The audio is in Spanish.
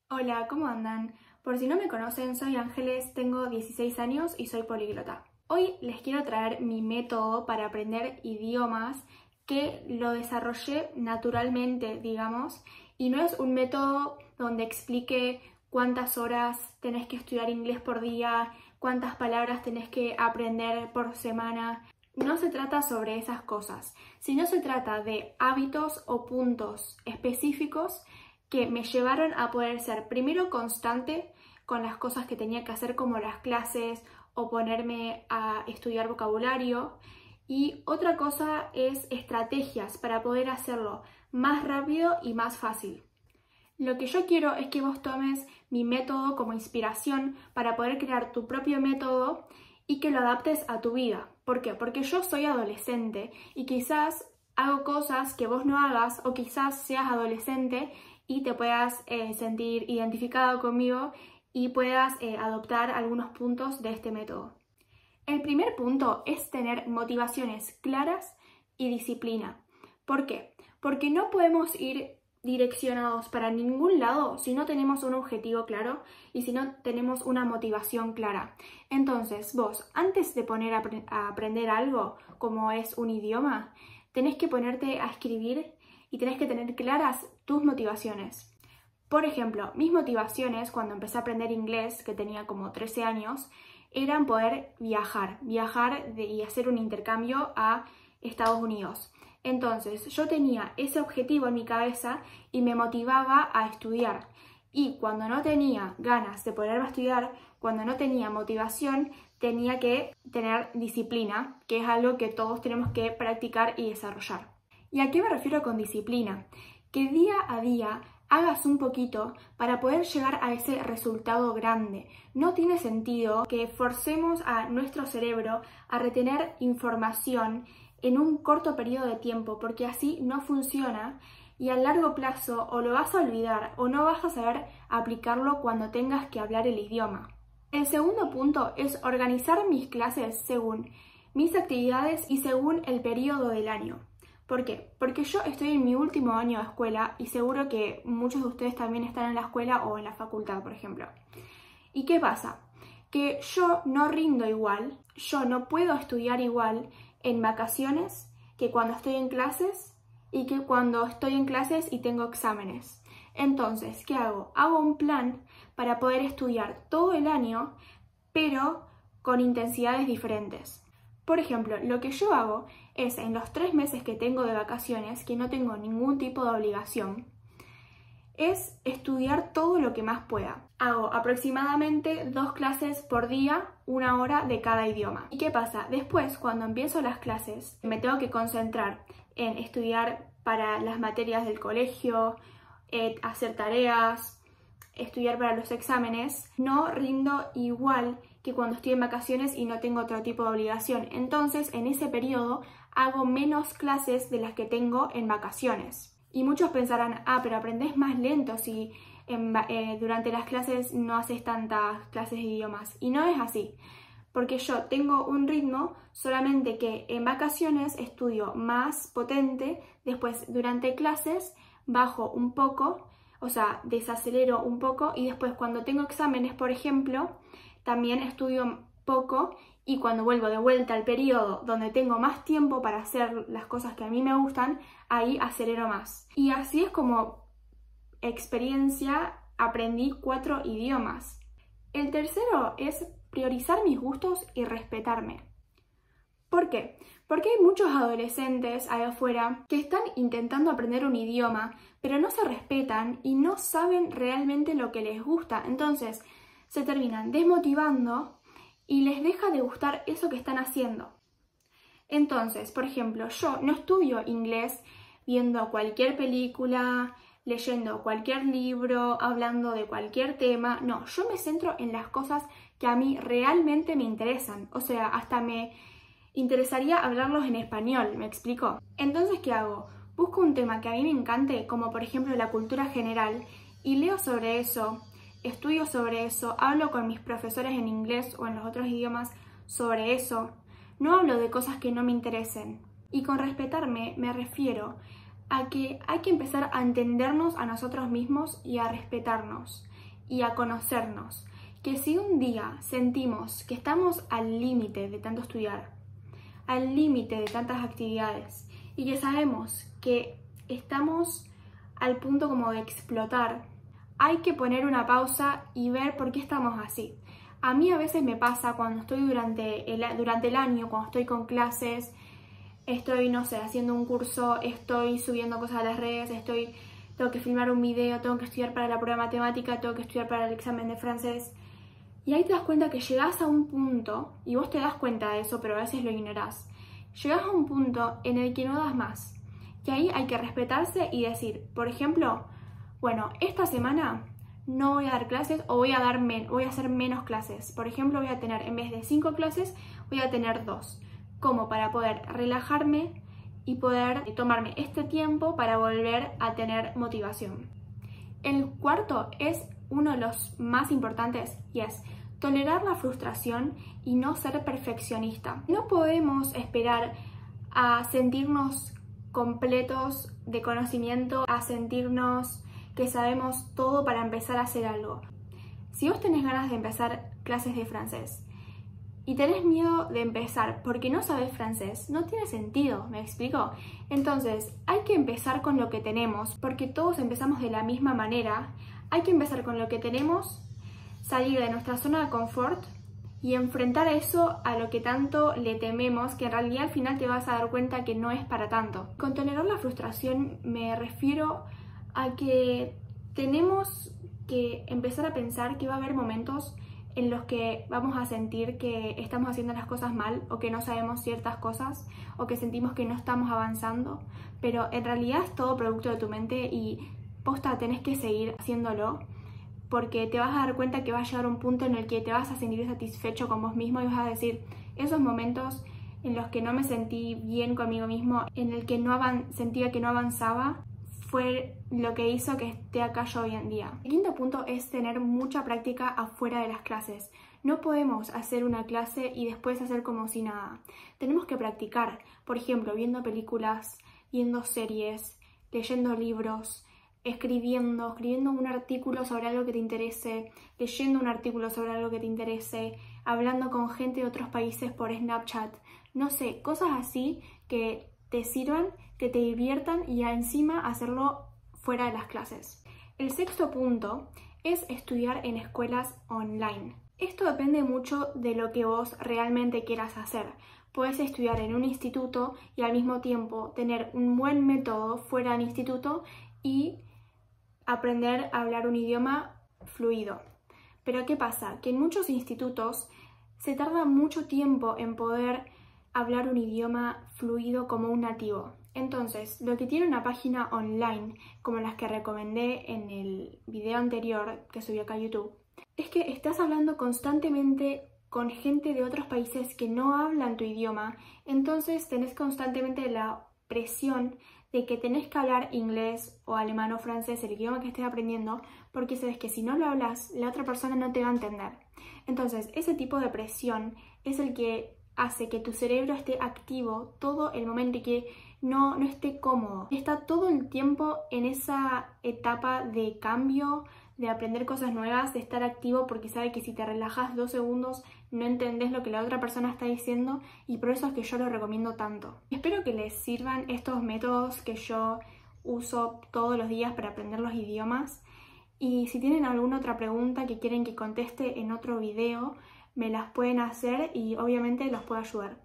Hola, ¿cómo andan? Por si no me conocen, soy Ángeles, tengo 16 años y soy políglota. Hoy les quiero traer mi método para aprender idiomas que lo desarrollé naturalmente, digamos, y no es un método donde explique cuántas horas tenés que estudiar inglés por día, cuántas palabras tenés que aprender por semana. No se trata sobre esas cosas, sino se trata de hábitos o puntos específicos que me llevaron a poder ser primero constante con las cosas que tenía que hacer como las clases o ponerme a estudiar vocabulario, y otra cosa es estrategias para poder hacerlo más rápido y más fácil. Lo que yo quiero es que vos tomes mi método como inspiración para poder crear tu propio método y que lo adaptes a tu vida. ¿Por qué? Porque yo soy adolescente y quizás hago cosas que vos no hagas, o quizás seas adolescente y te puedas sentir identificado conmigo y puedas adoptar algunos puntos de este método. El primer punto es tener motivaciones claras y disciplina. ¿Por qué? Porque no podemos ir direccionados para ningún lado si no tenemos un objetivo claro y si no tenemos una motivación clara. Entonces, vos, antes de poner a aprender algo, como es un idioma, tenés que ponerte a escribir y tenés que tener claras tus motivaciones. Por ejemplo, mis motivaciones cuando empecé a aprender inglés, que tenía como 13 años, eran poder viajar y hacer un intercambio a Estados Unidos. Entonces, yo tenía ese objetivo en mi cabeza y me motivaba a estudiar. Y cuando no tenía ganas de ponerme a estudiar, cuando no tenía motivación, tenía que tener disciplina, que es algo que todos tenemos que practicar y desarrollar. ¿Y a qué me refiero con disciplina? Que día a día hagas un poquito para poder llegar a ese resultado grande. No tiene sentido que forcemos a nuestro cerebro a retener información en un corto periodo de tiempo, porque así no funciona y a largo plazo o lo vas a olvidar o no vas a saber aplicarlo cuando tengas que hablar el idioma. El segundo punto es organizar mis clases según mis actividades y según el periodo del año. ¿Por qué? Porque yo estoy en mi último año de escuela y seguro que muchos de ustedes también están en la escuela o en la facultad, por ejemplo. ¿Y qué pasa? Que yo no rindo igual, yo no puedo estudiar igual en vacaciones que cuando estoy en clases y que cuando estoy en clases y tengo exámenes. Entonces, ¿qué hago? Hago un plan para poder estudiar todo el año, pero con intensidades diferentes. Por ejemplo, lo que yo hago es en los 3 meses que tengo de vacaciones, que no tengo ningún tipo de obligación, es estudiar todo lo que más pueda. Hago aproximadamente 2 clases por día, 1 hora de cada idioma. ¿Y qué pasa? Después, cuando empiezo las clases, me tengo que concentrar en estudiar para las materias del colegio, hacer tareas, estudiar para los exámenes. No rindo igual que cuando estoy en vacaciones y no tengo otro tipo de obligación. Entonces, en ese periodo hago menos clases de las que tengo en vacaciones. Y muchos pensarán, pero aprendés más lento si durante las clases no haces tantas clases de idiomas. Y no es así, porque yo tengo un ritmo, solamente que en vacaciones estudio más potente, después durante clases bajo un poco, o sea, desacelero un poco, y después cuando tengo exámenes, por ejemplo, también estudio poco, y cuando vuelvo de vuelta al periodo donde tengo más tiempo para hacer las cosas que a mí me gustan, ahí acelero más. Y así es como experiencia aprendí 4 idiomas. El tercero es priorizar mis gustos y respetarme. ¿Por qué? Porque hay muchos adolescentes allá afuera que están intentando aprender un idioma, pero no se respetan y no saben realmente lo que les gusta. Entonces, se terminan desmotivando y les deja de gustar eso que están haciendo. Entonces, por ejemplo, yo no estudio inglés viendo cualquier película, leyendo cualquier libro, hablando de cualquier tema. No, yo me centro en las cosas que a mí realmente me interesan. O sea, hasta me interesaría hablarlos en español, ¿me explico? Entonces, ¿qué hago? Busco un tema que a mí me encante, como por ejemplo la cultura general, y leo sobre eso, estudio sobre eso, hablo con mis profesores en inglés o en los otros idiomas sobre eso. No hablo de cosas que no me interesen. Y con respetarme me refiero a que hay que empezar a entendernos a nosotros mismos y a respetarnos. y a conocernos. Que si un día sentimos que estamos al límite de tanto estudiar, al límite de tantas actividades y que sabemos que estamos al punto como de explotar, hay que poner una pausa y ver por qué estamos así. A mí a veces me pasa cuando estoy durante el año, cuando estoy con clases, estoy, no sé, haciendo un curso, estoy subiendo cosas a las redes, tengo que filmar un video, tengo que estudiar para la prueba de matemática, tengo que estudiar para el examen de francés. Y ahí te das cuenta que llegas a un punto, y vos te das cuenta de eso, pero a veces lo ignorás. Llegas a un punto en el que no das más. Y ahí hay que respetarse y decir, por ejemplo, bueno, esta semana no voy a dar clases o voy a hacer menos clases. Por ejemplo, voy a tener, en vez de 5 clases, voy a tener 2. Como para poder relajarme y poder tomarme este tiempo para volver a tener motivación. El cuarto es uno de los más importantes y es tolerar la frustración y no ser perfeccionista. No podemos esperar a sentirnos completos de conocimiento, a sentirnos que sabemos todo para empezar a hacer algo. Si vos tenés ganas de empezar clases de francés y tenés miedo de empezar porque no sabes francés, no tiene sentido, ¿me explico? Entonces, hay que empezar con lo que tenemos, porque todos empezamos de la misma manera. Hay que empezar con lo que tenemos, salir de nuestra zona de confort y enfrentar eso a lo que tanto le tememos, que en realidad al final te vas a dar cuenta que no es para tanto. Con tolerar la frustración me refiero a que tenemos que empezar a pensar que va a haber momentos en los que vamos a sentir que estamos haciendo las cosas mal o que no sabemos ciertas cosas o que sentimos que no estamos avanzando, pero en realidad es todo producto de tu mente y posta tenés que seguir haciéndolo porque te vas a dar cuenta que va a llegar un punto en el que te vas a sentir satisfecho con vos mismo y vas a decir, esos momentos en los que no me sentí bien conmigo mismo, en el que sentía que no avanzaba, fue lo que hizo que esté acá yo hoy en día. El quinto punto es tener mucha práctica afuera de las clases. No podemos hacer una clase y después hacer como si nada. Tenemos que practicar, por ejemplo, viendo películas, viendo series, leyendo libros, escribiendo un artículo sobre algo que te interese, leyendo un artículo sobre algo que te interese, hablando con gente de otros países por Snapchat, no sé, cosas así que te sirvan, que te diviertan y encima hacerlo fuera de las clases. El sexto punto es estudiar en escuelas online. Esto depende mucho de lo que vos realmente quieras hacer. Puedes estudiar en un instituto y al mismo tiempo tener un buen método fuera del instituto y aprender a hablar un idioma fluido. Pero ¿qué pasa? Que en muchos institutos se tarda mucho tiempo en poder hablar un idioma fluido como un nativo. Entonces, lo que tiene una página online, como las que recomendé en el video anterior que subí acá a YouTube, es que estás hablando constantemente con gente de otros países que no hablan tu idioma, entonces tenés constantemente la presión de que tenés que hablar inglés o alemán o francés, el idioma que estés aprendiendo, porque sabes que si no lo hablas, la otra persona no te va a entender. Entonces, ese tipo de presión es el que hace que tu cerebro esté activo todo el momento y que no esté cómodo. Está todo el tiempo en esa etapa de cambio, de aprender cosas nuevas, de estar activo porque sabe que si te relajas 2 segundos no entendés lo que la otra persona está diciendo y por eso es que yo lo recomiendo tanto. Espero que les sirvan estos métodos que yo uso todos los días para aprender los idiomas y si tienen alguna otra pregunta que quieren que conteste en otro video me las pueden hacer y obviamente los puedo ayudar.